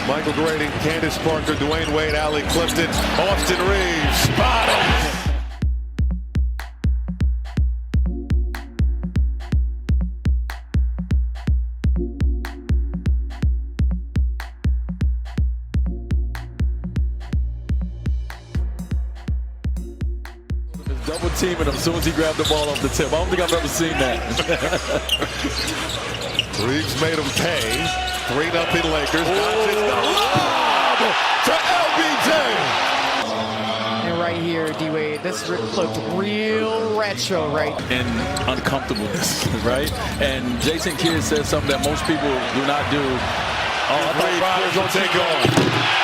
Michael Grady, Candace Parker, Dwayne Wade, Allie Clifton, Austin Reaves, spot him. Double teaming him as soon as he grabbed the ball off the tip. I don't think I've ever seen that. Reaves made him pay. 3-0 Lakers. Doncic the lob to LBJ. And right here, D-Wade, this looked real retro, right? And uncomfortableness, right? And Jason Kidd said something that most people do not do. Oh, I thought Reaves will take on.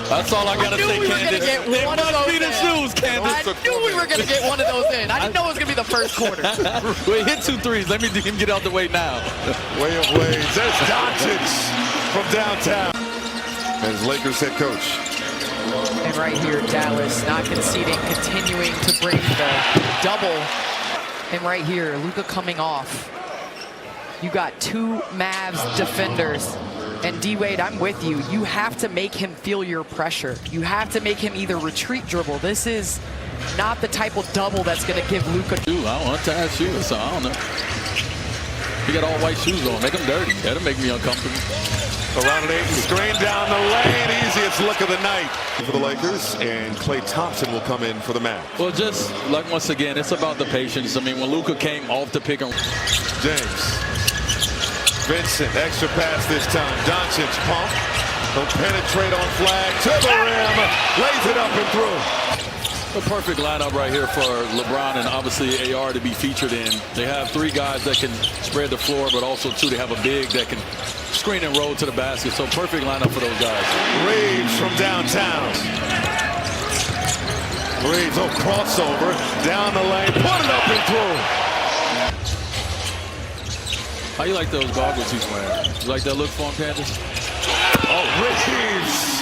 That's all I gotta say, Candace. They must be the shoes, Candace. I knew we were gonna get one of those in. I didn't know it was gonna be the first quarter. Wait, hit 2 threes. Let me him get out the way now. Way of ways. There's Doncic from downtown as Lakers head coach. And right here, Dallas not conceding, continuing to bring the double. And right here, Luka coming off. You got 2 Mavs defenders. And D-Wade, I'm with you. You have to make him feel your pressure. You have to make him either retreat dribble. This is not the type of double that's going to give Luka. I don't untie his shoes, so I don't know. He got all white shoes on. Make them dirty. That'll make me uncomfortable. Around an 8 screen down the lane. Easiest look of the night for the Lakers. And Klay Thompson will come in for the Mavs. Well, just like once again, it's about the patience. I mean, when Luka came off the pick and James. Vincent, extra pass this time. Doncic pump. He'll penetrate on flag to the rim. Lays it up and through. A perfect lineup right here for LeBron and obviously AR to be featured in. They have 3 guys that can spread the floor, but also 2, they have a big that can screen and roll to the basket. So perfect lineup for those guys. Reaves from downtown. Reaves, crossover. Down the lane. Put it up and through. How you like those goggles he's wearing? You like that look for him, Candace? Oh, Reaves.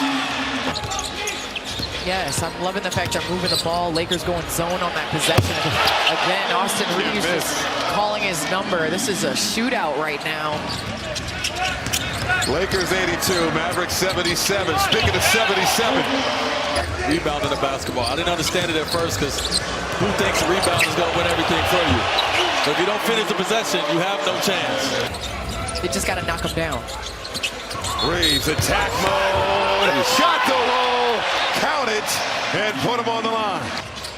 Yes, I'm loving the fact they're moving the ball. Lakers going zone on that possession. Again, Austin Reaves is calling his number. This is a shootout right now. Lakers 82, Mavericks 77. Speaking of 77. Rebounding the basketball. I didn't understand it at first because who thinks rebound is going to win everything for you? But if you don't finish the possession, you have no chance. You just got to knock him down. Reaves, attack mode. Shot to roll. Count it and put him on the line.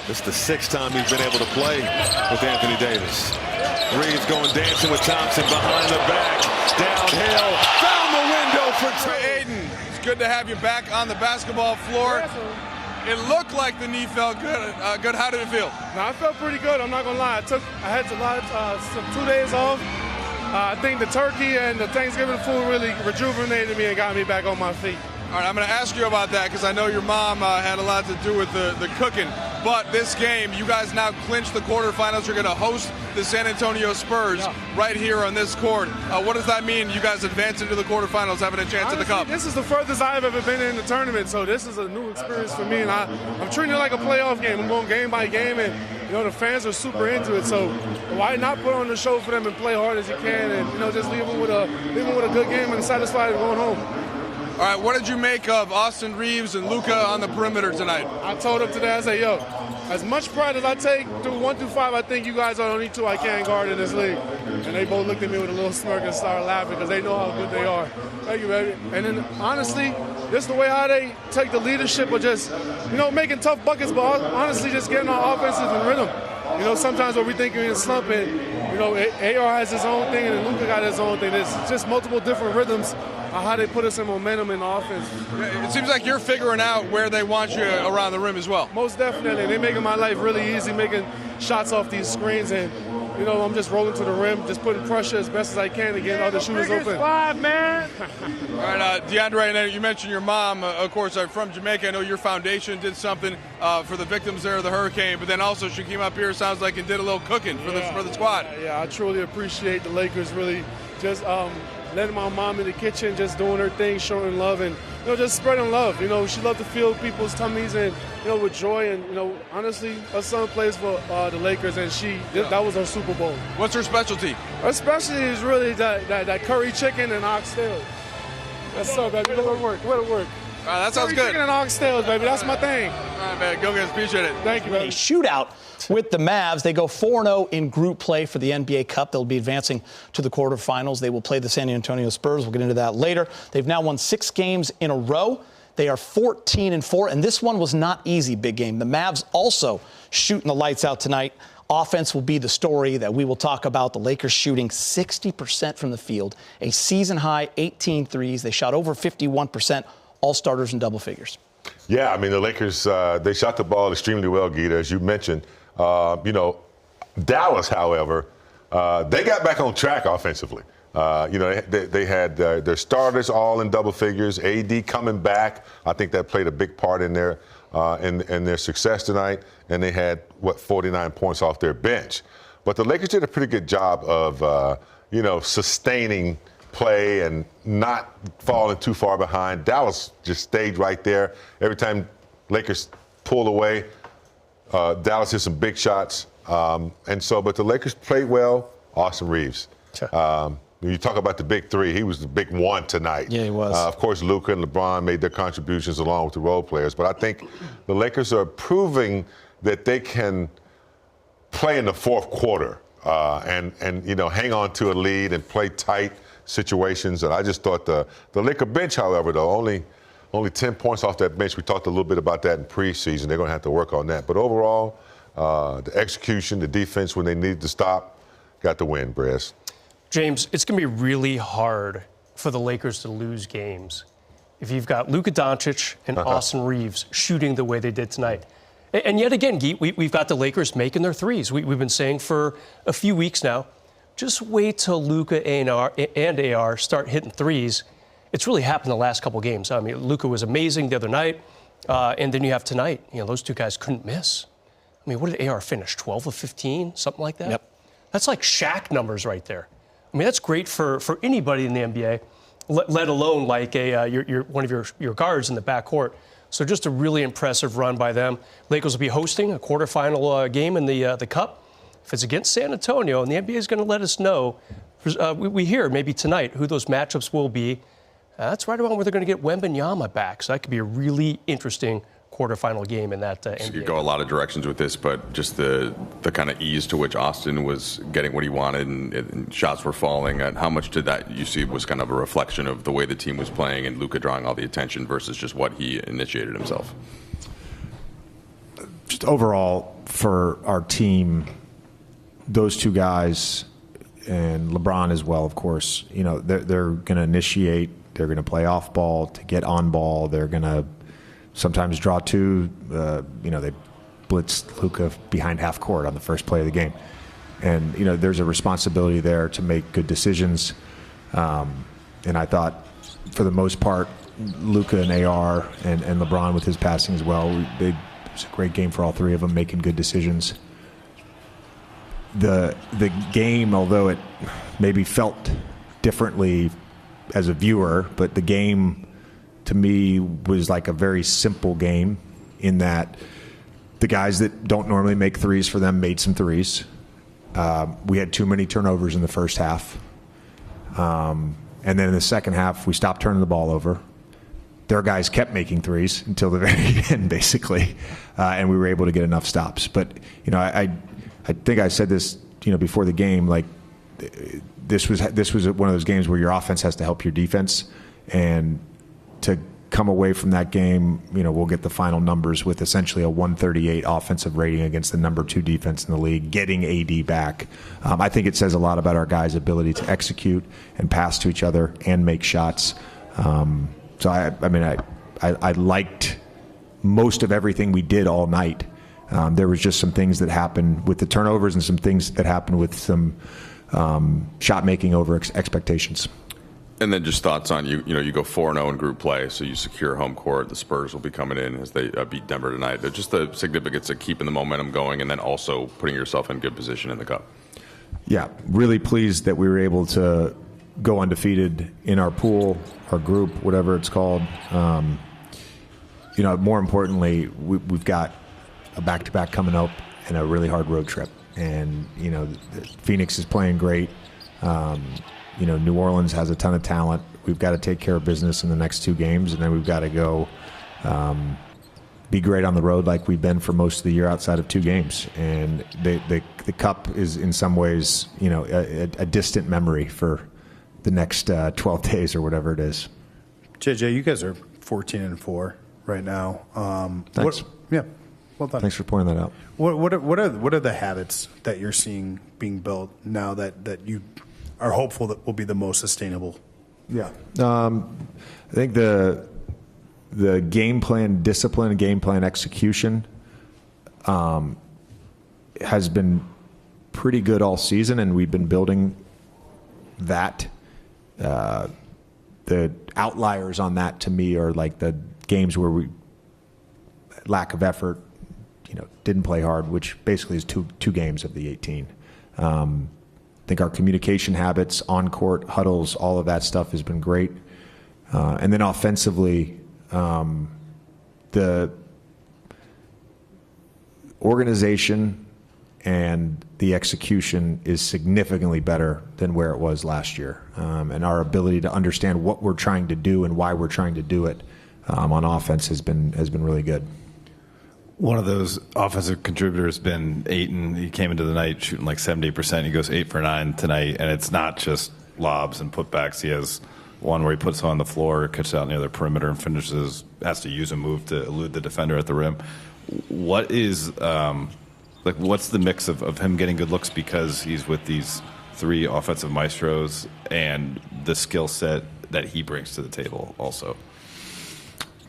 This is the 6th time he's been able to play with Anthony Davis. Reaves going dancing with Thompson behind the back. Downhill. Found the window for Aiden. It's good to have you back on the basketball floor. It looked like the knee felt good. How did it feel? No, I felt pretty good. I'm not gonna lie. I had some 2 days off. I think the turkey and the Thanksgiving food really rejuvenated me and got me back on my feet. All right, I'm going to ask you about that because I know your mom had a lot to do with the cooking. But this game, you guys now clinch the quarterfinals. You're going to host the San Antonio Spurs right here on this court. What does that mean? You guys advance into the quarterfinals, having a chance at the Cup. This is the furthest I've ever been in the tournament, so this is a new experience for me. And I'm treating it like a playoff game. I'm going game by game, and the fans are super into it. So why not put on the show for them and play hard as you can, and just leave them with a good game and satisfied and going home. All right, what did you make of Austin Reaves and Luka on the perimeter tonight? I told him today, I said, yo, as much pride as I take through 1 through 5, I think you guys are the only 2 I can guard in this league. And they both looked at me with a little smirk and started laughing because they know how good they are. Thank you, baby. And then, honestly, just the way how they take the leadership of just, making tough buckets, but honestly just getting our offenses in rhythm. Sometimes when we think we're in a slump and, AR has his own thing and Luka got his own thing. There's just multiple different rhythms on how they put us in momentum in the offense. It seems like you're figuring out where they want you around the rim as well. Most definitely. They're making my life really easy, making shots off these screens, and I'm just rolling to the rim, just putting pressure as best as I can to get other shooters open. Five, man. All right, DeAndre, and you mentioned your mom, of course, from Jamaica. I know your foundation did something for the victims there of the hurricane, but then also she came up here, sounds like, and did a little cooking for the squad. Yeah, I truly appreciate the Lakers really just letting my mom in the kitchen, just doing her thing, showing love, and just spreading love. She loved to fill people's tummies and with joy. And honestly, her son plays for the Lakers, and that was her Super Bowl. What's her specialty? Her specialty is really that curry chicken and oxtail. That's up, baby. Let it work. Let it work. All right, that sounds good. Chicken and oxtails, baby. That's my thing. All right, man. Go guys. Appreciate it. Thank you, baby. A shootout with the Mavs. They go 4-0 in group play for the NBA Cup. They'll be advancing to the quarterfinals. They will play the San Antonio Spurs. We'll get into that later. They've now won 6 games in a row. They are 14-4, and this one was not easy, big game. The Mavs also shooting the lights out tonight. Offense will be the story that we will talk about. The Lakers shooting 60% from the field, a season-high 18 threes. They shot over 51%, all starters in double figures. Yeah, I mean, the Lakers, they shot the ball extremely well, Gita, as you mentioned. Dallas, however, they got back on track offensively. They had their starters all in double figures. AD coming back, I think that played a big part in their success tonight. And they had 49 points off their bench. But the Lakers did a pretty good job of sustaining play and not falling too far behind. Dallas just stayed right there. Every time Lakers pulled away, Dallas hit some big shots. But the Lakers played well. Austin Reaves. Sure. You talk about the big three. He was the big one tonight. Yeah, he was. Of course, Luka and LeBron made their contributions along with the role players. But I think the Lakers are proving that they can play in the fourth quarter and hang on to a lead and play tight situations. And I just thought the Laker bench, however, though, only 10 points off that bench. We talked a little bit about that in preseason. They're going to have to work on that. But overall, the execution, the defense when they needed to stop, got the win, Brez. James, it's going to be really hard for the Lakers to lose games if you've got Luka Doncic and Austin Reaves shooting the way they did tonight. And yet again, Geet, we've got the Lakers making their threes. We've been saying for a few weeks now, just wait till Luka and AR start hitting threes. It's really happened the last couple games. I mean, Luka was amazing the other night, and then you have tonight. Those two guys couldn't miss. I mean, what did AR finish? 12 of 15, something like that? Yep. That's like Shaq numbers right there. I mean, that's great for anybody in the NBA, let alone like one of your guards in the backcourt. So just a really impressive run by them. Lakers will be hosting a quarterfinal game in the Cup. If it's against San Antonio, and the NBA is going to let us know, we hear maybe tonight who those matchups will be. That's right around where they're going to get Wembanyama back. So that could be a really interesting quarterfinal game in that NBA. So you go a lot of directions with this, but just the kind of ease to which Austin was getting what he wanted and shots were falling, and how much did that you see was kind of a reflection of the way the team was playing and Luka drawing all the attention versus just what he initiated himself? Just overall for our team, those two guys and LeBron as well, of course, they're going to initiate, they're going to play off ball to get on ball, they're going to sometimes draw two. They blitzed Luka behind half court on the first play of the game. And, there's a responsibility there to make good decisions. And I thought, for the most part, Luka and AR and LeBron with his passing as well, it was a great game for all three of them, making good decisions. The game, although it maybe felt differently as a viewer, but the game to me was like a very simple game in that the guys that don't normally make threes for them made some threes. We had too many turnovers in the first half. And then in the second half, we stopped turning the ball over. Their guys kept making threes until the very end, basically. And we were able to get enough stops. But, I think I said this, before the game, like this was one of those games where your offense has to help your defense. And to come away from that game, we'll get the final numbers with essentially a 138 offensive rating against the number 2 defense in the league, getting AD back. I think it says a lot about our guys' ability to execute and pass to each other and make shots. So I liked most of everything we did all night. There was just some things that happened with the turnovers and some things that happened with some shot making over expectations. And then just thoughts on you go 4-0 in group play, so you secure home court. The Spurs will be coming in as they beat Denver tonight. Just the significance of keeping the momentum going and then also putting yourself in good position in the Cup. Yeah, really pleased that we were able to go undefeated in our pool, our group, whatever it's called. More importantly, we've got a back-to-back coming up and a really hard road trip. And, Phoenix is playing great. New Orleans has a ton of talent. We've got to take care of business in the next 2 games, and then we've got to go be great on the road like we've been for most of the year outside of 2 games. And the Cup is in some ways, a distant memory for the next 12 days or whatever it is. JJ, you guys are 14-4 right now. Thanks. Well done. Thanks for pointing that out. What are the habits that you're seeing being built now that you are hopeful that will be the most sustainable? Yeah. I think the game plan discipline and game plan execution has been pretty good all season, and we've been building that. The outliers on that to me are like the games where we lack of effort, didn't play hard, which basically is two games of the 18. I think our communication habits, on-court huddles, all of that stuff has been great. And then offensively, the organization and the execution is significantly better than where it was last year. And our ability to understand what we're trying to do and why we're trying to do it on offense has been really good. One of those offensive contributors has been Ayton. He came into the night shooting like 70%. He goes 8 for 9 tonight, and it's not just lobs and putbacks. He has one where he puts it on the floor, cuts out near the perimeter, and finishes, has to use a move to elude the defender at the rim. What is what's the mix of him getting good looks because he's with these 3 offensive maestros and the skill set that he brings to the table also?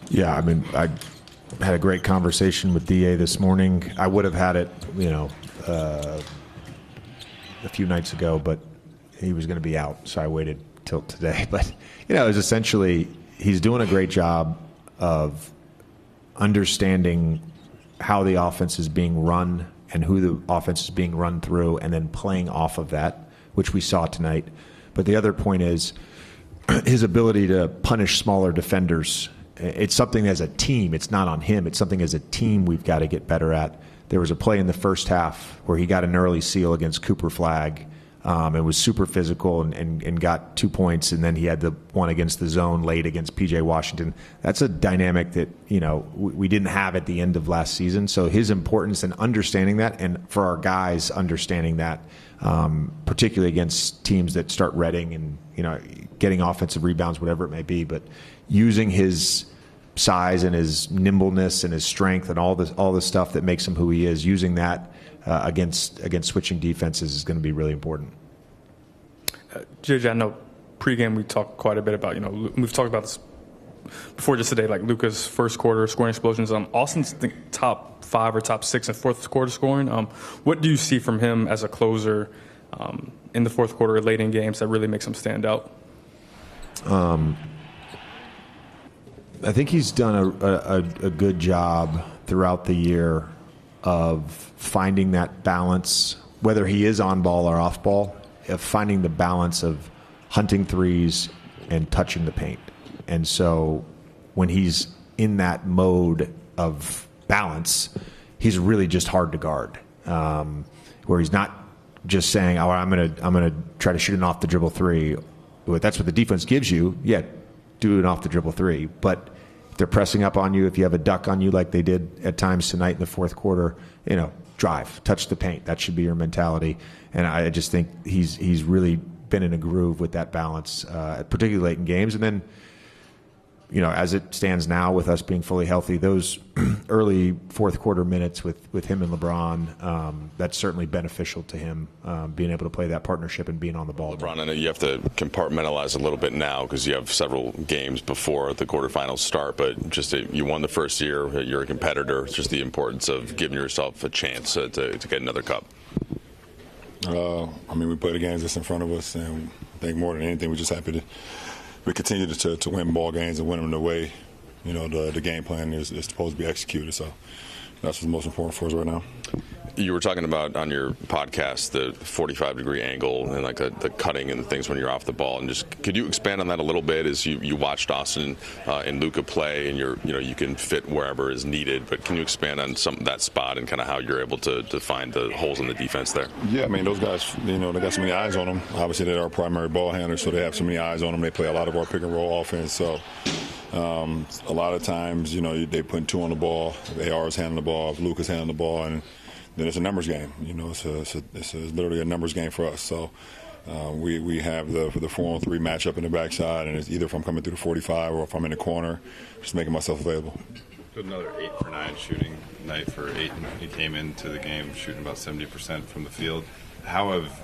Yeah, I mean, I had a great conversation with DA this morning. I would have had it, a few nights ago, but he was going to be out, so I waited till today. But, it was essentially he's doing a great job of understanding how the offense is being run and who the offense is being run through, and then playing off of that, which we saw tonight. But the other point is his ability to punish smaller defenders. It's something as a team. It's not on him. It's something as a team we've got to get better at. There was a play in the first half where he got an early seal against Cooper Flagg and was super physical and got 2 points, and then he had the one against the zone late against P.J. Washington. That's a dynamic that, we didn't have at the end of last season. So his importance in understanding that, and for our guys understanding that, particularly against teams that start reading and, getting offensive rebounds, whatever it may be, but using his size and his nimbleness and his strength and all the stuff that makes him who he is, using that against switching defenses is going to be really important. JJ, I know pregame we talked quite a bit about, we've talked about this before just today, like Luka's first quarter scoring explosions. Austin's top 5 or top 6 in fourth quarter scoring. What do you see from him as a closer in the fourth quarter, late in games, that really makes him stand out? I think he's done a good job throughout the year of finding that balance, whether he is on ball or off ball, of finding the balance of hunting threes and touching the paint. And so when he's in that mode of balance, he's really just hard to guard, where he's not just saying, "Oh, I'm gonna try to shoot an off the dribble 3." That's what the defense gives you. Yeah, do an off the dribble 3. But if they're pressing up on you, if you have a duck on you like they did at times tonight in the fourth quarter, drive, touch the paint. That should be your mentality. And I just think he's really been in a groove with that balance, particularly late in games. And then, as it stands now with us being fully healthy, those early fourth quarter minutes with him and LeBron, that's certainly beneficial to him, being able to play that partnership and being on the ball. LeBron, I know you have to compartmentalize a little bit now because you have several games before the quarterfinals start, but just you won the first year, you're a competitor. It's just the importance of giving yourself a chance to get another cup. We play the games that's in front of us, and I think more than anything, we're just happy we continue to win ball games and win them the way, the game plan is supposed to be executed. So that's what's most important for us right now. You were talking about on your podcast the 45-degree angle and like the cutting and things when you're off the ball, and just could you expand on that a little bit as you watched Austin and Luka play, and you can fit wherever is needed, but can you expand on that spot and kind of how you're able to find the holes in the defense there? Yeah, I mean, those guys, they got so many eyes on them. Obviously, they're our primary ball handlers, so they have so many eyes on them. They play a lot of our pick and roll offense, so a lot of times, they put 2 on the ball. If AR is handling the ball, if Luka's handling the ball, and then it's a numbers game. It's literally a numbers game for us. So we have the 4-on-3 matchup in the backside, and it's either if I'm coming through the 45 or if I'm in the corner, just making myself available. Another 8 for 9 shooting night for Ayton. He came into the game shooting about 70% from the field. How have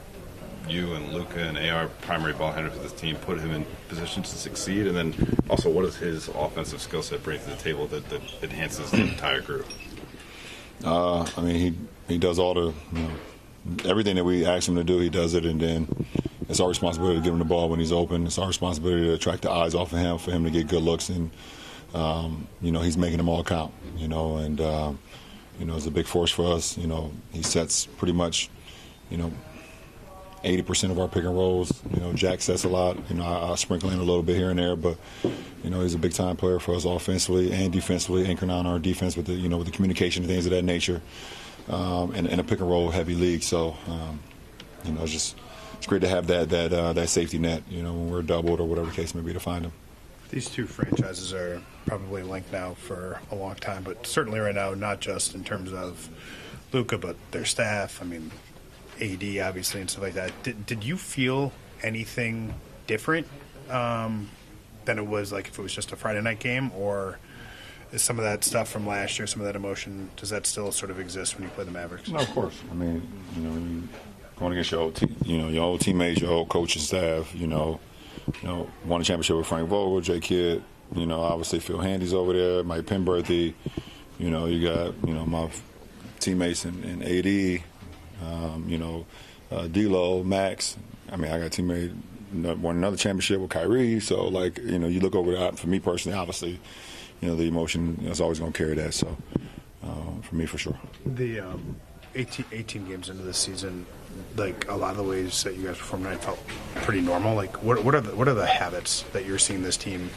you and Luka and AR, primary ball handlers of this team, put him in position to succeed? And then also, what does his offensive skill set bring to the table that enhances the entire group? I mean, he does all the, everything that we ask him to do, he does it, and then it's our responsibility to give him the ball when he's open. It's our responsibility to attract the eyes off of him for him to get good looks, and he's making them all count. And it's a big force for us. He sets pretty much, 80% of our pick and rolls. Jack sets a lot. I sprinkle in a little bit here and there, but he's a big time player for us offensively and defensively, anchoring on our defense with the with the communication and things of that nature, and a pick and roll heavy league. So it's great to have that safety net. When we're doubled or whatever the case may be, to find him. These two franchises are probably linked now for a long time, but certainly right now, not just in terms of Luka, but their staff. I mean, AD obviously and stuff like that. Did you feel anything different than it was like if it was just a Friday night game, or is some of that stuff from last year, some of that emotion, does that still sort of exist when you play the Mavericks? No, of course. I mean, going against your old your old teammates, your old coaching staff. Won a championship with Frank Vogel, Jay Kidd. Obviously Phil Handy's over there, Mike Penberthy. You got my teammates in AD. D'Lo, Max. I mean, I got a teammate won another championship with Kyrie. So, you look over that. For me personally, obviously, the emotion is always going to carry that. So, for me, for sure. The 18 games into the season, a lot of the ways that you guys performed tonight felt pretty normal. What are the habits that you're seeing this team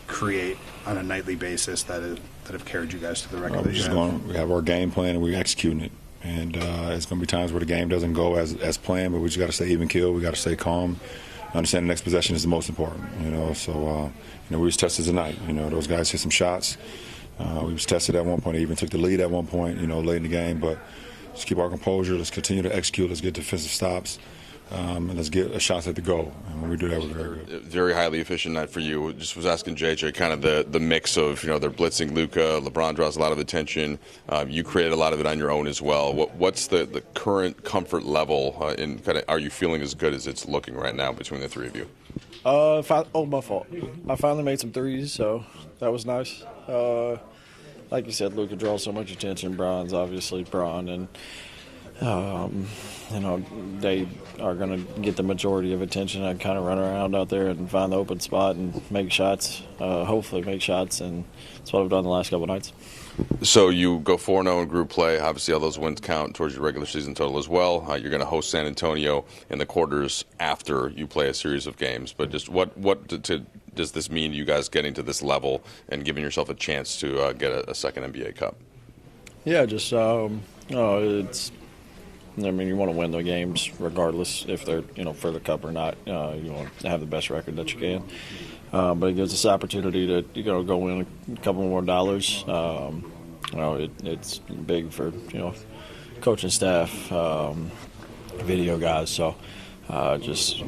create on a nightly basis that have carried you guys to the record that you have? We have our game plan and we're executing it. And it's going to be times where the game doesn't go as planned, but we just got to stay even keel. We got to stay calm. Understand the next possession is the most important. So we was tested tonight. Those guys hit some shots. We was tested at one point. They even took the lead at one point. Late in the game. But let's keep our composure. Let's continue to execute. Let's get defensive stops. And let's get a shot at the goal. And when we do that, we're very good. Very highly efficient night for you. Just was asking JJ kind of the mix of, they're blitzing Luka. LeBron draws a lot of attention. You created a lot of it on your own as well. What's the current comfort level in kind of, are you feeling as good as it's looking right now between the three of you? My fault. I finally made some threes, so that was nice. Like you said, Luka draws so much attention. Bron's obviously Bron, and they are going to get the majority of attention. I kind of run around out there and find the open spot and make shots, hopefully make shots, and that's what I've done the last couple of nights. So you go 4-0 in group play. Obviously, all those wins count towards your regular season total as well. You're going to host San Antonio in the quarters after you play a series of games. But just what does this mean to you guys getting to this level and giving yourself a chance to get a second NBA Cup? Yeah, just it's. I mean, you want to win the games regardless if they're, for the cup or not. You want to have the best record that you can. But it gives us the opportunity to, go win a couple more dollars. It's big for, coaching staff, video guys. So just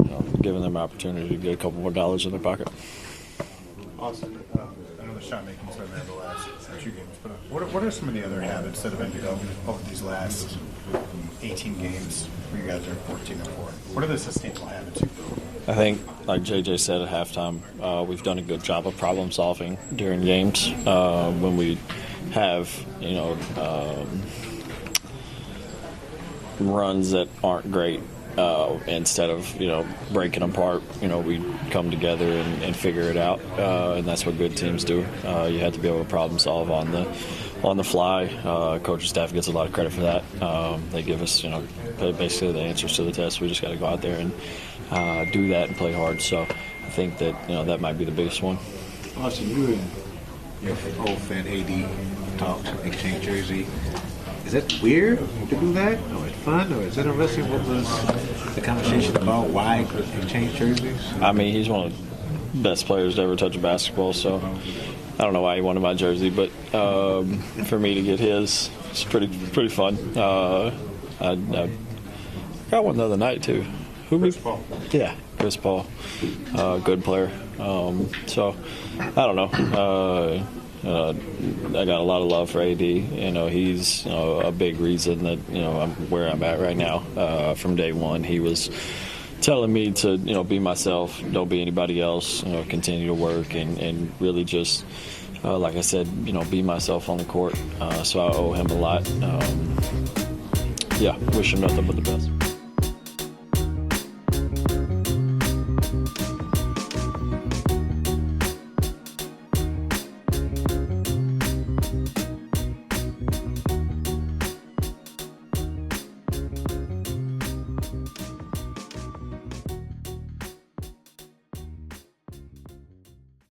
giving them an opportunity to get a couple more dollars in their pocket. Austin, I know the shot making has been there the last few games, but what are some of the other habits that have been developed over these last 18 games where you guys are 14-4? What are the sustainable habits you've built? I think, like JJ said at halftime, we've done a good job of problem solving during games. When we have, runs that aren't great, instead of breaking apart, we come together and figure it out, and that's what good teams do. You have to be able to problem solve on on the fly. Coaching staff gets a lot of credit for that. They give us, basically the answers to the test. We just got to go out there and do that and play hard. So I think that, that might be the biggest one. Austin, you and your old fan AD talked, exchange jersey. Is that weird to do that? Or it's fun? Or is it interesting? What was the conversation about? Why exchange jerseys? I mean, he's one of the best players to ever touch a basketball, so I don't know why he wanted my jersey, but for me to get his, it's pretty fun. I got one the other night, too. Chris Paul. Yeah, Chris Paul. Good player. So, I don't know. I got a lot of love for AD. He's a big reason that I'm where I'm at right now. From day one, he was telling me to be myself, don't be anybody else. Continue to work and really just like I said, be myself on the court. So I owe him a lot. Wish him nothing but the best.